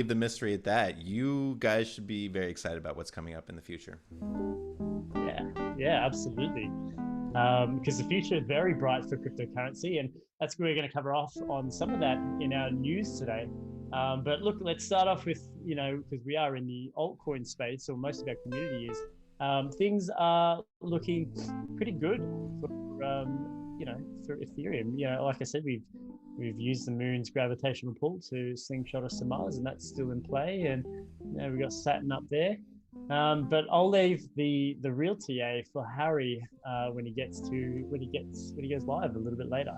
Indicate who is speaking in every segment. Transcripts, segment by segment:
Speaker 1: leave the mystery at that. You guys should be very excited about what's coming up in the future.
Speaker 2: Yeah, yeah, absolutely. Because the future is very bright for cryptocurrency, and that's what we're going to cover off on some of that in our news today. But look, let's start off with, because we are in the altcoin space, or most of our community is. Things are looking pretty good for Ethereum. Like I said, we've used the moon's gravitational pull to slingshot us to Mars, and that's still in play. And we've got Saturn up there. But I'll leave the real TA for Harry when he goes live a little bit later.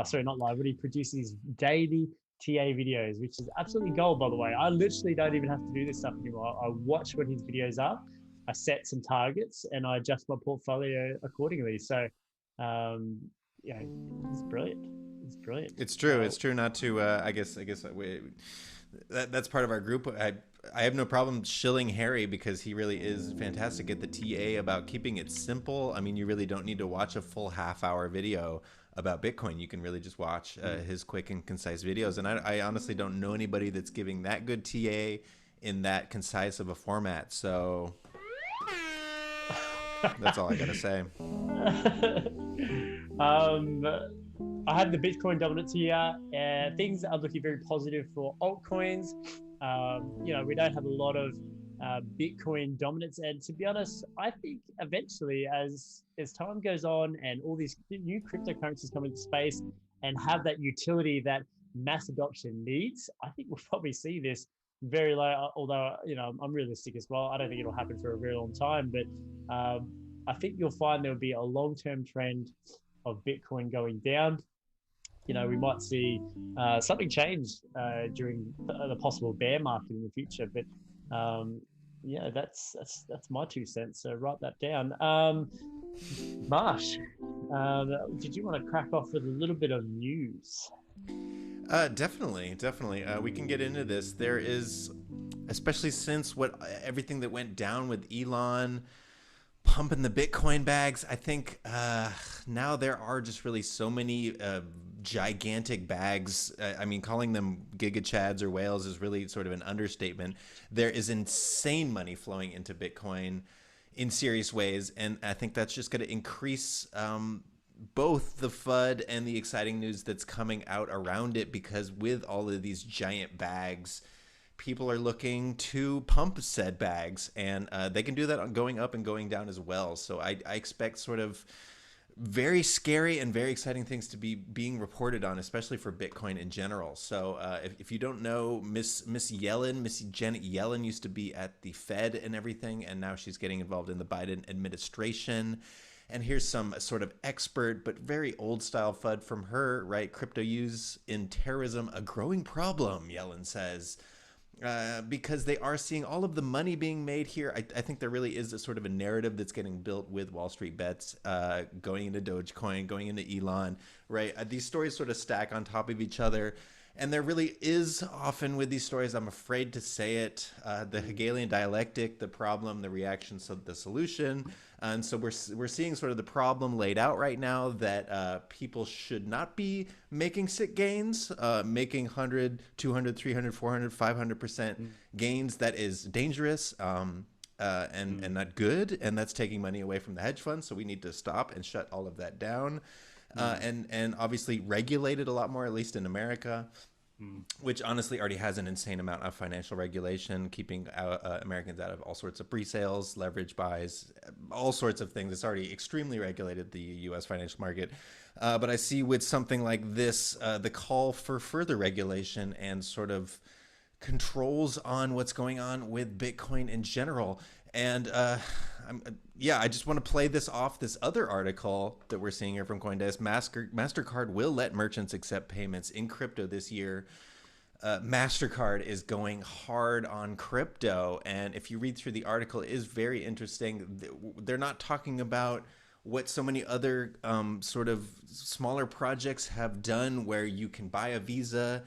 Speaker 2: Sorry, not live. When he produces daily TA videos, which is absolutely gold, by the way. I literally don't even have to do this stuff anymore. I watch when his videos are. I set some targets and I adjust my portfolio accordingly. So, um, it's brilliant. It's brilliant.
Speaker 1: It's true. It's true. Not to. I guess that's part of our group. I have no problem shilling Harry because he really is fantastic at the TA about keeping it simple. I mean, you really don't need to watch a full half-hour video about Bitcoin. You can really just watch his quick and concise videos. And I honestly don't know anybody that's giving that good TA in that concise of a format. So that's all I gotta say.
Speaker 2: um, I have the Bitcoin dominance here. Things are looking very positive for altcoins. We don't have a lot of Bitcoin dominance, and to be honest, I think eventually, as time goes on and all these new cryptocurrencies come into space and have that utility that mass adoption needs, I think we'll probably see this very low. Although I'm realistic as well. I don't think it'll happen for a very long time, but I think you'll find there'll be a long-term trend of Bitcoin going down. We might see something change during the possible bear market in the future. But that's my 2 cents. So write that down. Marsh, did you want to crack off with a little bit of news?
Speaker 1: Definitely. We can get into this. There is, especially since everything that went down with Elon pumping the Bitcoin bags. I think now there are just really so many gigantic bags. I mean, calling them giga chads or whales is really sort of an understatement. There is insane money flowing into Bitcoin in serious ways, and I think that's just going to increase both the FUD and the exciting news that's coming out around it, because with all of these giant bags, people are looking to pump said bags, and they can do that on going up and going down as well. So I expect sort of very scary and very exciting things to be being reported on, especially for Bitcoin in general. So if you don't know, Miss Janet Yellen used to be at the Fed and everything, and now she's getting involved in the Biden administration. And here's some sort of expert but very old style FUD from her, right? Crypto use in terrorism, a growing problem, Yellen says. Because they are seeing all of the money being made here. I think there really is a sort of a narrative that's getting built with Wall Street bets, going into Dogecoin, going into Elon, right? These stories sort of stack on top of each other. And there really is often with these stories, I'm afraid to say it, the Hegelian dialectic, the problem, the reaction, so the solution. And so we're seeing sort of the problem laid out right now, that people should not be making sick gains, making 100, 200, 300, 400, 500% gains. That is dangerous and not good. And that's taking money away from the hedge funds. So we need to stop and shut all of that down. And obviously regulate it a lot more, at least in America, which honestly already has an insane amount of financial regulation, keeping Americans out of all sorts of pre-sales, leverage buys, all sorts of things. It's already extremely regulated, the U.S. financial market. But I see with something like this, the call for further regulation and sort of controls on what's going on with Bitcoin in general. And I just want to play this off this other article that we're seeing here from CoinDesk. MasterCard will let merchants accept payments in crypto this year. MasterCard is going hard on crypto. And if you read through the article, it is very interesting. They're not talking about what so many other sort of smaller projects have done, where you can buy a Visa,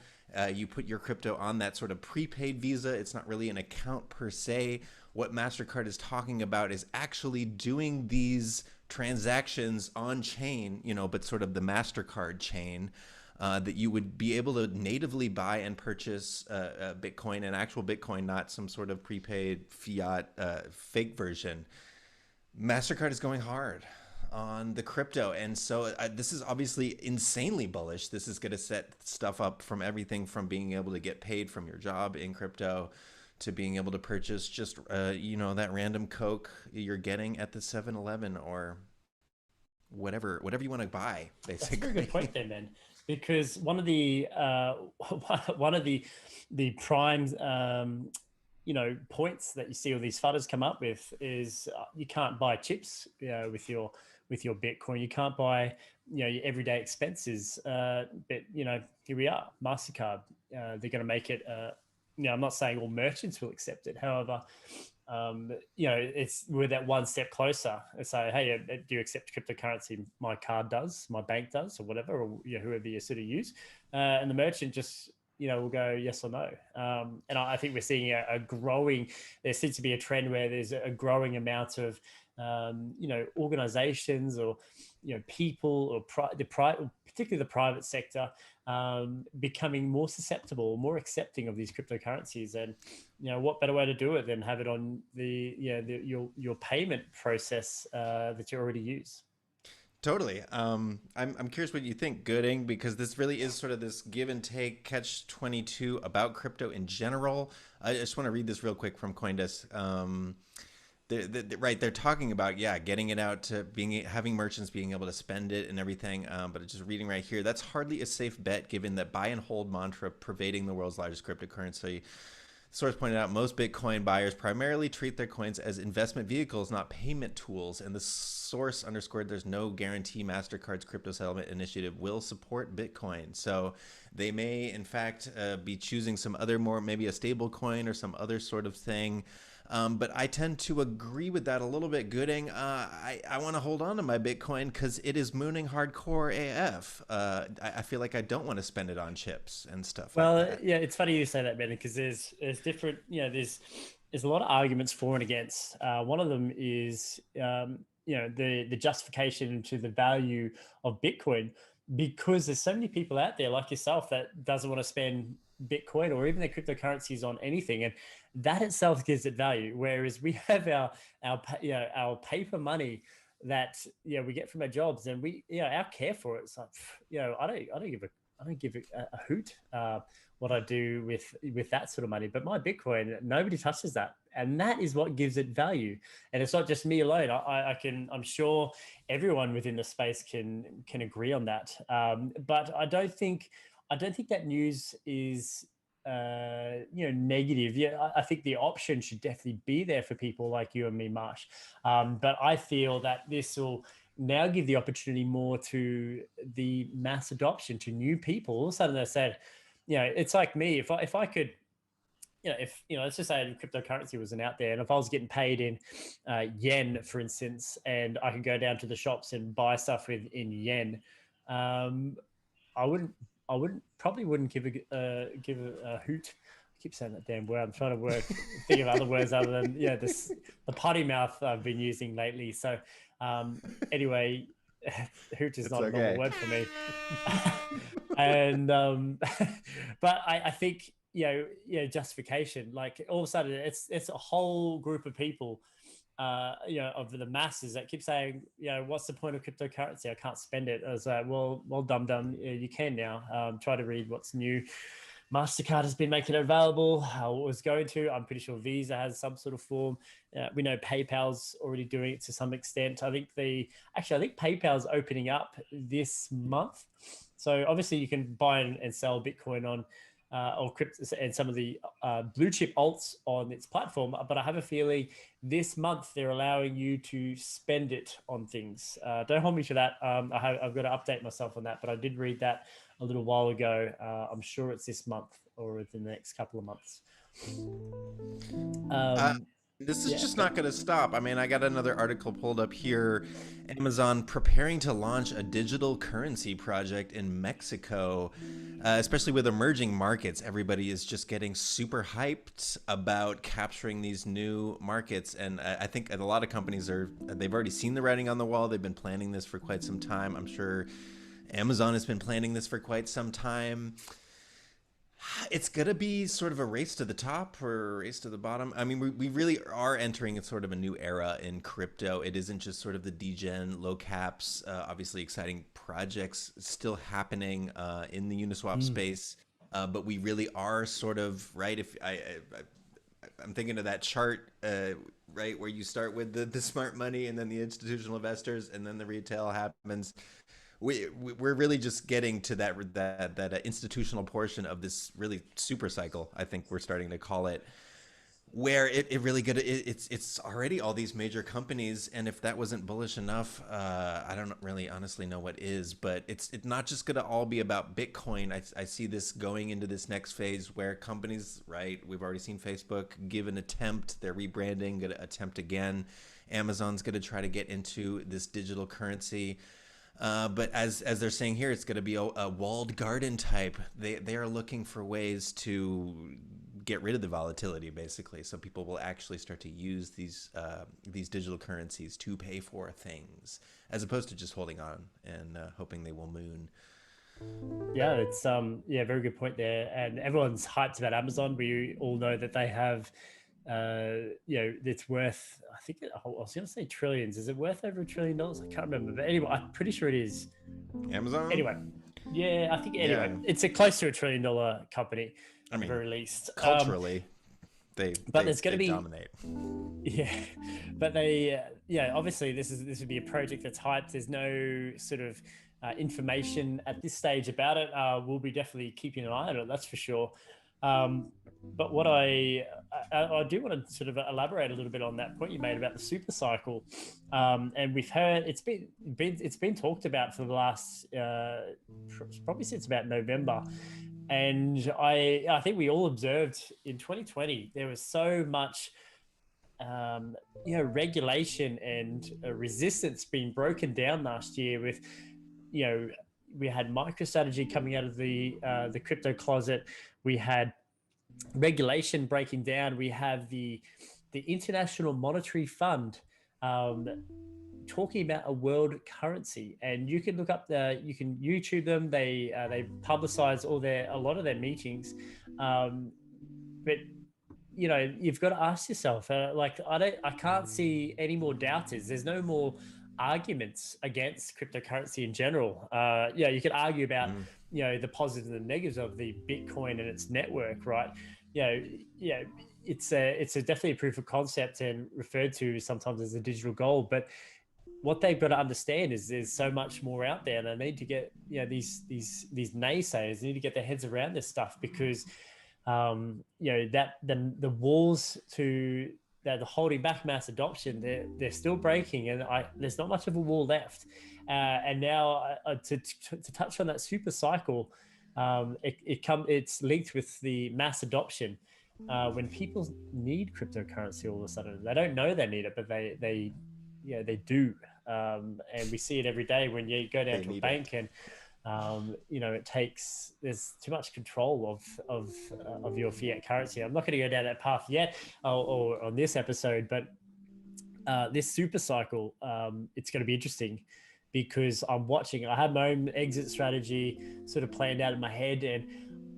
Speaker 1: you put your crypto on that sort of prepaid Visa. It's not really an account per se. What MasterCard is talking about is actually doing these transactions on chain, but sort of the MasterCard chain. that you would be able to natively buy and purchase Bitcoin, an actual Bitcoin, not some sort of prepaid fiat fake version. MasterCard is going hard on the crypto. And so this is obviously insanely bullish. This is going to set stuff up from everything from being able to get paid from your job in crypto to being able to purchase just, that random Coke you're getting at the 7-Eleven or whatever you want to buy, basically.
Speaker 2: That's a very good point there, man. Because one of the prime points that you see all these fudders come up with is you can't buy chips with your Bitcoin. You can't buy your everyday expenses. But here we are, mastercard. They're going to make it. I'm not saying all merchants will accept it. However, we're that one step closer and say, hey, do you accept cryptocurrency? My card does, my bank does, or whatever, or whoever you sort of use, and the merchant just will go yes or no. And I think we're seeing there seems to be a trend where there's a growing amount of organizations or people or particularly the private sector becoming more susceptible, more accepting of these cryptocurrencies. And what better way to do it than have it on your payment process that you already use.
Speaker 1: Totally. I'm curious what you think, Gooding, because this really is sort of this give and take catch-22 about crypto in general. I just want to read this real quick from CoinDesk. They're talking about getting it out to having merchants being able to spend it and everything. But just reading right here, that's hardly a safe bet given that buy and hold mantra pervading the world's largest cryptocurrency. Source pointed out most Bitcoin buyers primarily treat their coins as investment vehicles, not payment tools. And the source underscored there's no guarantee MasterCard's crypto settlement initiative will support Bitcoin. So they may, in fact, be choosing some other maybe a stable coin or some other sort of thing. But I tend to agree with that a little bit, Gooding. I want to hold on to my Bitcoin because it is mooning hardcore AF. I feel like I don't want to spend it on chips and stuff like that.
Speaker 2: Yeah, it's funny you say that, Ben, because there's different, there's a lot of arguments for and against. One of them is, the justification to the value of Bitcoin, because there's so many people out there like yourself that doesn't want to spend Bitcoin or even their cryptocurrencies on anything, and that itself gives it value. Whereas we have our paper money that we get from our jobs, and our care for it. It's like I don't give a hoot what I do with that sort of money. But my Bitcoin, nobody touches that, and that is what gives it value. And it's not just me alone. I'm sure everyone within the space can agree on that. But I don't think that news is negative. I think the option should definitely be there for people like you and me, Marsh. But I feel that this will now give the opportunity more to the mass adoption, to new people. All of a sudden they said, it's like me. If I could, let's just say cryptocurrency wasn't out there, and if I was getting paid in yen, for instance, and I could go down to the shops and buy stuff in yen, I probably wouldn't give a hoot. I keep saying that damn word. I'm trying to think of other words other than the potty mouth I've been using lately. So anyway, hoot is not a normal word for me. And but I think justification. Like all of a sudden, it's a whole group of people. Of the masses that keep saying, what's the point of cryptocurrency? I can't spend it. I was like, well, dum, you can now. Try to read what's new. MasterCard has been making it available. How it was going to. I'm pretty sure Visa has some sort of form. We know PayPal's already doing it to some extent. I think PayPal's opening up this month. So obviously you can buy and sell Bitcoin on or crypto and some of the blue chip alts on its platform. But I have a feeling this month they're allowing you to spend it on things. Don't hold me to that. I've got to update myself on that, but I did read that a little while ago. I'm sure it's this month or within the next couple of months.
Speaker 1: This is just not going to stop. I mean, I got another article pulled up here. Amazon preparing to launch a digital currency project in Mexico, especially with emerging markets. Everybody is just getting super hyped about capturing these new markets. And I think a lot of companies they've already seen the writing on the wall. They've been planning this for quite some time. I'm sure Amazon has been planning this for quite some time. It's going to be sort of a race to the top or a race to the bottom. I mean, we really are entering a sort of a new era in crypto. It isn't just sort of the degen, low caps, obviously exciting projects still happening in the Uniswap space. But we really are sort of, right? If I'm thinking of that chart, right, where you start with the smart money and then the institutional investors and then the retail happens. We're really just getting to that institutional portion of this really super cycle. I think we're starting to call it, where it really good. It's already all these major companies, and if that wasn't bullish enough, I don't really honestly know what is. But it's not just going to all be about Bitcoin. I see this going into this next phase where companies, right? We've already seen Facebook give an attempt. They're rebranding, going to attempt again. Amazon's going to try to get into this digital currency. But as they're saying here, it's going to be a walled garden type. They are looking for ways to get rid of the volatility, basically, so people will actually start to use these digital currencies to pay for things, as opposed to just holding on and hoping they will moon.
Speaker 2: Yeah, it's very good point there. And everyone's hyped about Amazon. We all know that they have, it's worth. I think I was going to say trillions. Is it worth over $1 trillion? I can't remember, but anyway, I'm pretty sure it is.
Speaker 1: Amazon.
Speaker 2: Anyway, yeah, I think anyway,
Speaker 1: Yeah.
Speaker 2: it's a close to $1 trillion company,
Speaker 1: I
Speaker 2: at
Speaker 1: mean,
Speaker 2: the very least.
Speaker 1: culturally,
Speaker 2: there's going to be
Speaker 1: dominate.
Speaker 2: Yeah, but they, obviously this would be a project that's hyped. There's no sort of information at this stage about it. We'll be definitely keeping an eye on it, that's for sure. But what I do want to sort of elaborate a little bit on that point you made about the super cycle, and we've heard it's been talked about for the last probably since about November. And I think we all observed in 2020 there was so much regulation and resistance being broken down last year with, we had MicroStrategy coming out of the crypto closet. We had regulation breaking down. We have the International Monetary Fund talking about a world currency, and you can look up you can YouTube them. They publicize a lot of their meetings, but you've got to ask yourself, I can't see any more doubters. There's no more arguments against cryptocurrency in general. You could argue about the positives and the negatives of the Bitcoin and its network, right? It's definitely a proof of concept and referred to sometimes as a digital gold, but what they've got to understand is there's so much more out there, and they need to get these naysayers need to get their heads around this stuff, because that the walls to that are holding back mass adoption, they're still breaking, and there's not much of a wall left. And now to touch on that super cycle, it's linked with the mass adoption. When people need cryptocurrency all of a sudden, they don't know they need it, but they do. And we see it every day when you go down to a bank and there's too much control of your fiat currency. I'm not going to go down that path yet or on this episode, but this super cycle, it's going to be interesting, because I have my own exit strategy sort of planned out in my head, and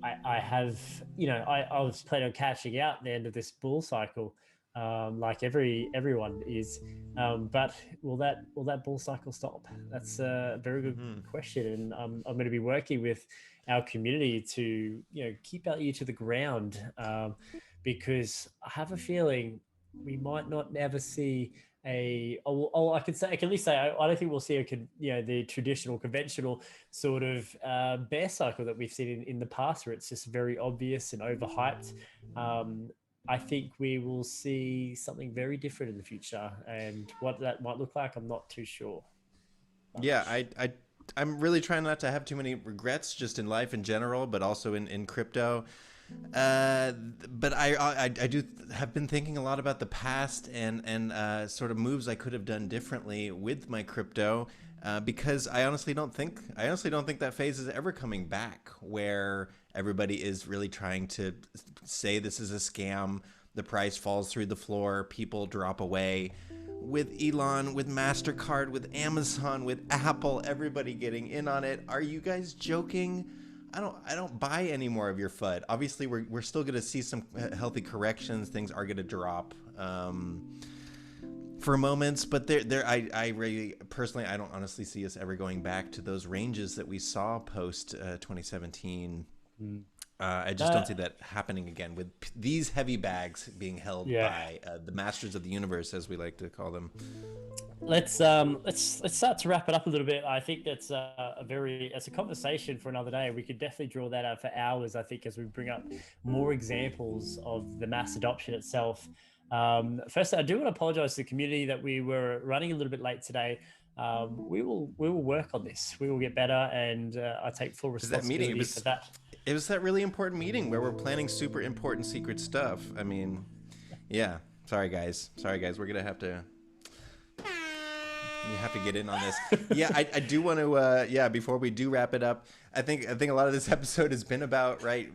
Speaker 2: I have, I was planning on cashing out at the end of this bull cycle, like everyone is. But will that bull cycle stop? That's a very good question, and I'm going to be working with our community to keep our ear to the ground, because I have a feeling we might not ever see I can at least say I don't think we'll see the traditional conventional sort of bear cycle that we've seen in the past, where it's just very obvious and overhyped. I think we will see something very different in the future, and what that might look like, I'm not too sure.
Speaker 1: Yeah, I'm really trying not to have too many regrets, just in life in general, but also in crypto. But I do have been thinking a lot about the past and sort of moves I could have done differently with my crypto, because I honestly don't think that phase is ever coming back, where everybody is really trying to say this is a scam, the price falls through the floor, people drop away. with Elon, with MasterCard, with Amazon, with Apple, everybody getting in on it. Are you guys joking? I don't buy any more of your FUD. Obviously, we're still going to see some healthy corrections. Things are going to drop for moments, but I really personally, I don't honestly see us ever going back to those ranges that we saw post 2017. I just don't see that happening again with these heavy bags being held by the masters of the universe, as we like to call them.
Speaker 2: Let's start to wrap it up a little bit. I think that's it's a conversation for another day. We could definitely draw that out for hours, I think, as we bring up more examples of the mass adoption itself. First, I do want to apologize to the community that we were running a little bit late today. We will work on this. We will get better, and I take full responsibility for that.
Speaker 1: It was that really important meeting where we're planning super important secret stuff. I mean, yeah. Sorry, guys. We're gonna have to. You have to get in on this. Yeah, I do want to. Before we do wrap it up, I think a lot of this episode has been about, right,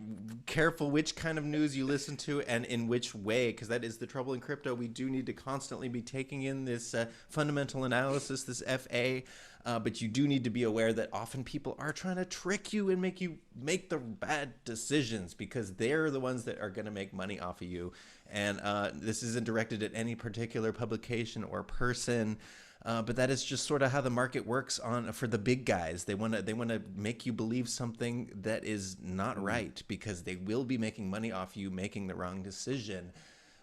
Speaker 1: careful which kind of news you listen to and in which way, because that is the trouble in crypto. We do need to constantly be taking in this fundamental analysis, this FA, but you do need to be aware that often people are trying to trick you and make you make the bad decisions because they're the ones that are going to make money off of you. And this isn't directed at any particular publication or person. But that is just sort of how the market works for the big guys. They want to make you believe something that is not right because they will be making money off you making the wrong decision.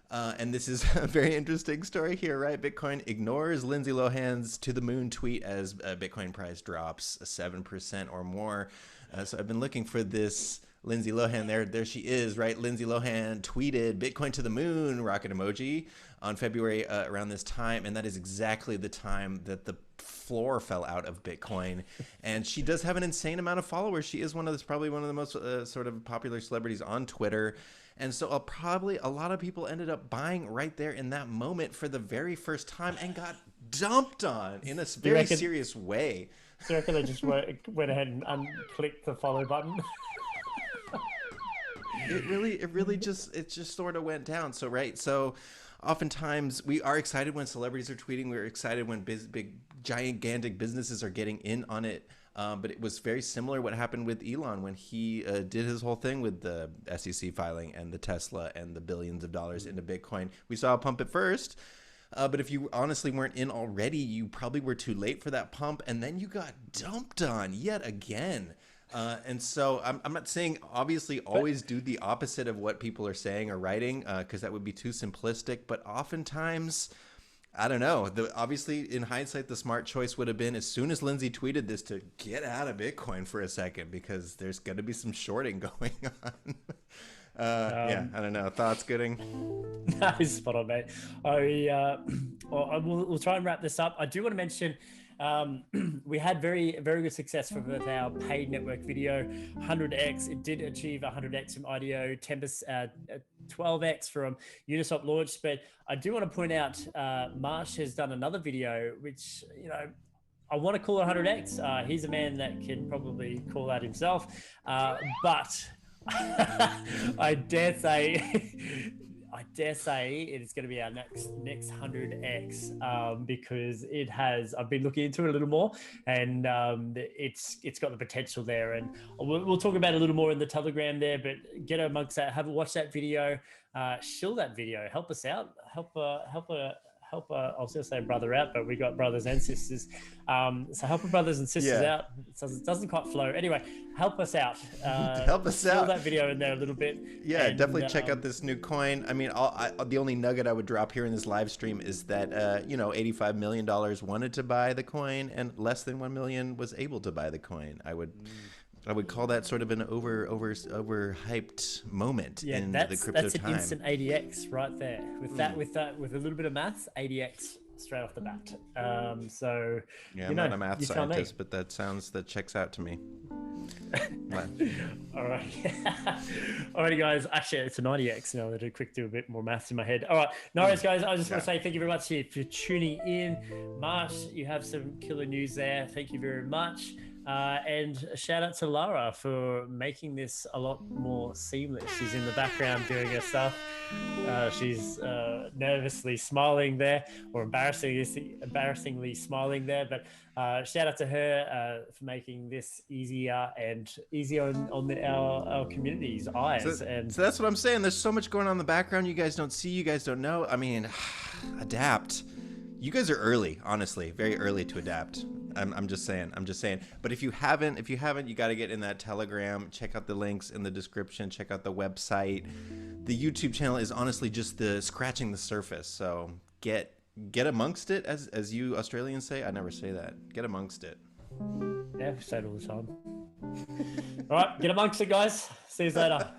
Speaker 1: And this is a very interesting story here, right? Bitcoin ignores Lindsay Lohan's to the moon tweet as Bitcoin price drops 7% or more. So I've been looking for this Lindsay Lohan. There she is, right? Lindsay Lohan tweeted Bitcoin to the moon, rocket emoji, on February around this time, and that is exactly the time that the floor fell out of Bitcoin. And she does have an insane amount of followers. She is probably one of the most sort of popular celebrities on Twitter. And so probably a lot of people ended up buying right there in that moment for the very first time and got dumped on in a very serious way.
Speaker 2: So I reckon they just went ahead and clicked the follow button.
Speaker 1: It just sort of went down. So, right. So oftentimes we are excited when celebrities are tweeting. We're excited when big, gigantic businesses are getting in on it. But it was very similar what happened with Elon when he did his whole thing with the SEC filing and the Tesla and the billions of dollars into Bitcoin. We saw a pump at first. But if you honestly weren't in already, you probably were too late for that pump. And then you got dumped on yet again. And so I'm not saying obviously always do the opposite of what people are saying or writing, because that would be too simplistic. But oftentimes, I don't know. Obviously, in hindsight, the smart choice would have been as soon as Lindsay tweeted this to get out of Bitcoin for a second, because there's going to be some shorting going on. I don't know. Thoughts, Gooding?
Speaker 2: Nice, spot on, mate. We'll try and wrap this up. I do want to mention we had very, very good success with our paid network video, 100x. It did achieve 100x from IDO, 12x from Uniswap launch. But I do want to point out, Marsh has done another video, which, I want to call it 100x. He's a man that can probably call that himself. But I dare say it is going to be our next 100x, because it has. I've been looking into it a little more, and it's got the potential there. And we'll talk about it a little more in the Telegram there. But get amongst that, have a watch that video, shill that video, help us out, help. I was going to say brother out, but we got brothers and sisters. So help our brothers and sisters out. It doesn't quite flow. Anyway, help us out.
Speaker 1: Help us out.
Speaker 2: That video in there a little bit.
Speaker 1: Yeah, and definitely check out this new coin. I mean, the only nugget I would drop here in this live stream is that, $85 million wanted to buy the coin and less than 1 million was able to buy the coin. I would call that sort of an overhyped moment in the crypto
Speaker 2: that's
Speaker 1: time.
Speaker 2: That's an instant 80x right there. With a little bit of maths, 80x straight off the bat. I'm
Speaker 1: not a math scientist, but that checks out to me.
Speaker 2: All right. Alrighty, guys. Actually, it's a 90x. Now I'll do a bit more maths in my head. All right. No worries, guys. I just want to say thank you very much for tuning in. Marsh, you have some killer news there. Thank you very much. And a shout out to Lara for making this a lot more seamless. She's in the background doing her stuff. She's nervously smiling there, or embarrassingly smiling there. But shout out to her for making this easier and easier on our community's eyes.
Speaker 1: So that's what I'm saying. There's so much going on in the background you guys don't see, you guys don't know. I mean, adapt. You guys are early, honestly, very early to adapt. I'm just saying. But if you haven't, you got to get in that Telegram. Check out the links in the description. Check out the website. The YouTube channel is honestly just the scratching the surface. So get amongst it, as you Australians say. I never say that. Get amongst it.
Speaker 2: Yeah, we say it all the time. All right, get amongst it, guys. See you later.